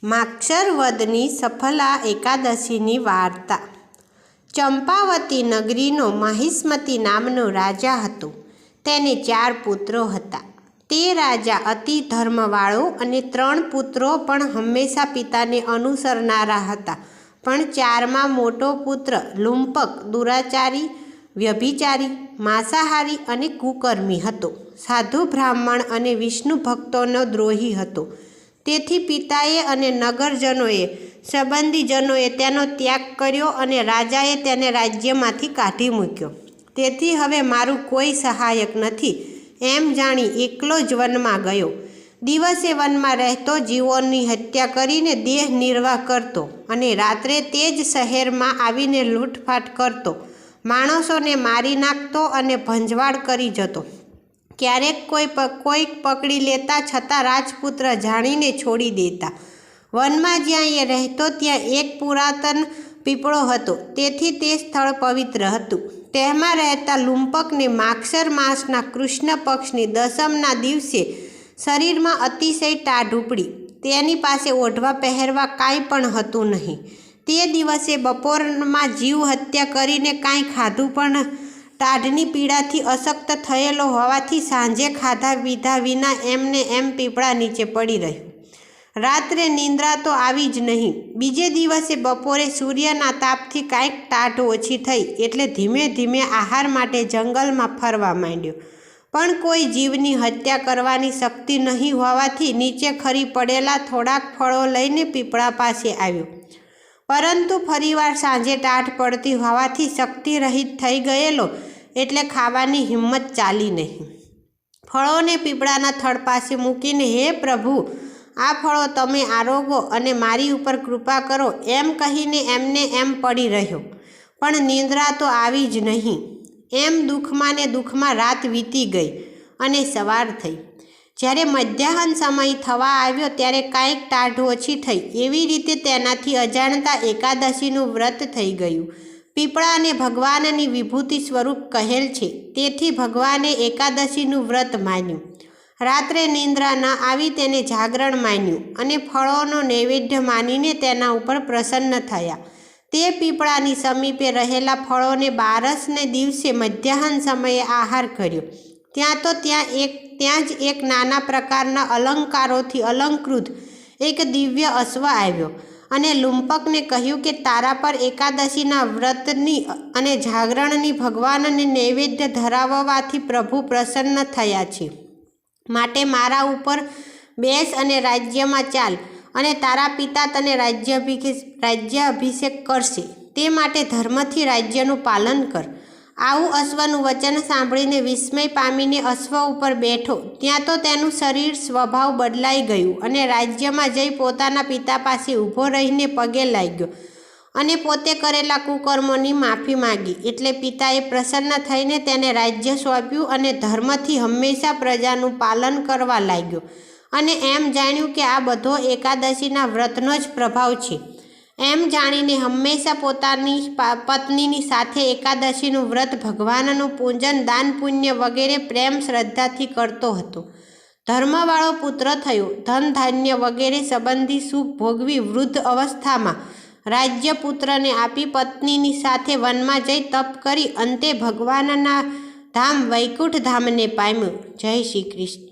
માક્ષર વદની સફલા એકાદશીની વાર્તા। ચંપાવતી નગરીનો માહિષ્મતી નામનો રાજા હતો। તેને 4 પુત્રો હતા। તે રાજા અતિ ધર્મવાળો અને 3 પુત્રો પણ હંમેશા પિતાને અનુસરનારા હતા। પણ 4માં મોટો પુત્ર લુંપક, દુરાચારી, વ્યભિચારી, માંસાહારી અને કુકર્મી હતો। સાધુ બ્રાહ્મણ અને વિષ્ણુ ભક્તોનો દ્રોહી હતો। તેથી પિતાએ અને નગરજનોએ, સંબંધીજનોએ તેનો ત્યાગ કર્યો અને રાજાએ તેને રાજ્યમાંથી કાઢી મૂક્યો। તેથી હવે મારું કોઈ સહાયક નથી એમ જાણી એકલો જ વનમાં ગયો। દિવસે વનમાં રહેતો જીવોની હત્યા કરીને દેહ નિર્વાહ કરતો અને રાત્રે તે જ શહેરમાં આવીને લૂંટફાટ કરતો, માણસોને મારી નાખતો અને ભંજવાળ કરી જતો। ક્યારેક કોઈક પકડી લેતા છતાં રાજપુત્ર જાણીને છોડી દેતા। વનમાં જ્યાં એ રહેતો ત્યાં એક પુરાતન પીપળો હતો, તેથી તે સ્થળ પવિત્ર હતું। તેમાં રહેતા લુંપકને માગશર માસના કૃષ્ણ પક્ષની દસમના દિવસે શરીરમાં અતિશય ટાઢ ઉપડી। તેની પાસે ઓઢવા પહેરવા કાંઈ પણ હતું નહીં। તે દિવસે બપોરમાં જીવ હત્યા કરીને કાંઈ ખાધું પણ ટાઢની પીડાથી અશક્ત થયેલો હોવાથી સાંજે ખાધા પીધા વિના એમને એમ પીપળા નીચે પડી રહ્યો। રાત્રે નિંદ્રા તો આવી જ નહીં। બીજે દિવસે બપોરે સૂર્યના તાપથી કાંઈક ટાઢ ઓછી થઈ એટલે ધીમે ધીમે આહાર માટે જંગલમાં ફરવા માંડ્યો। પણ કોઈ જીવની હત્યા કરવાની શક્તિ નહીં હોવાથી નીચે ખરી પડેલા થોડાક ફળો લઈને પીપળા પાસે આવ્યો। પરંતુ ફરીવાર સાંજે ટાઢ પડતી હોવાથી શક્તિ રહિત થઈ ગયેલો એટલે ખાવાની હિંમત ચાલી નહીં। ફળોને પીપળાના થડ પાસે મૂકીને, હે પ્રભુ, આ ફળો તમે આરોગો અને મારી ઉપર કૃપા કરો એમ કહીને એમને એમ પડી રહ્યો। પણ નિંદ્રા તો આવી જ નહીં। એમ દુઃખમાં ને દુઃખમાં રાત વીતી ગઈ અને સવાર થઈ। જ્યારે મધ્યાહન સમય થવા આવ્યો ત્યારે કાંઈક ટાઢ ઓછી થઈ। એવી રીતે તેનાથી અજાણતા એકાદશીનું વ્રત થઈ ગયું। પીપળાને ભગવાનની વિભૂતિ સ્વરૂપ કહેલ છે, તેથી ભગવાને એકાદશીનું વ્રત માન્યું। રાત્રે નિંદ્રા ન આવી તેને જાગરણ માન્યું અને ફળોનો નૈવેદ્ય માનીને તેના ઉપર પ્રસન્ન થયા। તે પીપળાની સમીપે રહેલા ફળોને 12ને દિવસે મધ્યાહન સમયે આહાર કર્યો। ત્યાં જ એક નાના પ્રકારના અલંકારોથી અલંકૃત એક દિવ્ય અશ્વ આવ્યો અને લુંપકને કહ્યું કે તારા પર એકાદશીના વ્રતની અને જાગરણની ભગવાનને નૈવેદ્ય ધરાવવાથી પ્રભુ પ્રસન્ન થયા છે। માટે મારા ઉપર બેસ અને રાજ્યમાં ચાલ અને તારા પિતા તને રાજ્યાભિષેક કરશે, તે માટે ધર્મથી રાજ્યનું પાલન કર। આવું અશ્વનું વચન સાંભળીને વિસ્મય પામીને અશ્વ ઉપર બેઠો। ત્યાં તો તેનું શરીર સ્વભાવ બદલાઈ ગયું અને રાજ્યમાં જઈ પોતાના પિતા પાસે ઊભો રહીને પગે લાગ્યો અને પોતે કરેલા કુકર્મોની માફી માંગી। એટલે પિતાએ પ્રસન્ન થઈને તેને રાજ્ય સોંપ્યું અને ધર્મથી હંમેશા પ્રજાનું પાલન કરવા લાગ્યો અને એમ જાણ્યું કે આ બધો એકાદશીના વ્રતનો જ પ્રભાવ છે। એમ જાણીને હંમેશા પોતાની પત્નીની સાથે એકાદશીનું વ્રત, ભગવાનનું પૂજન, દાન પુણ્ય વગેરે પ્રેમ શ્રદ્ધાથી કરતો હતો। ધર્મવાળો પુત્ર થયો। ધન ધાન્ય વગેરે સંબંધી સુખ ભોગવી વૃદ્ધ અવસ્થામાં રાજ્ય પુત્રને આપી પત્નીની સાથે વનમાં જઈ તપ કરી અંતે ભગવાનના ધામ વૈકુંઠ ધામને પામ્યો। જય શ્રી કૃષ્ણ।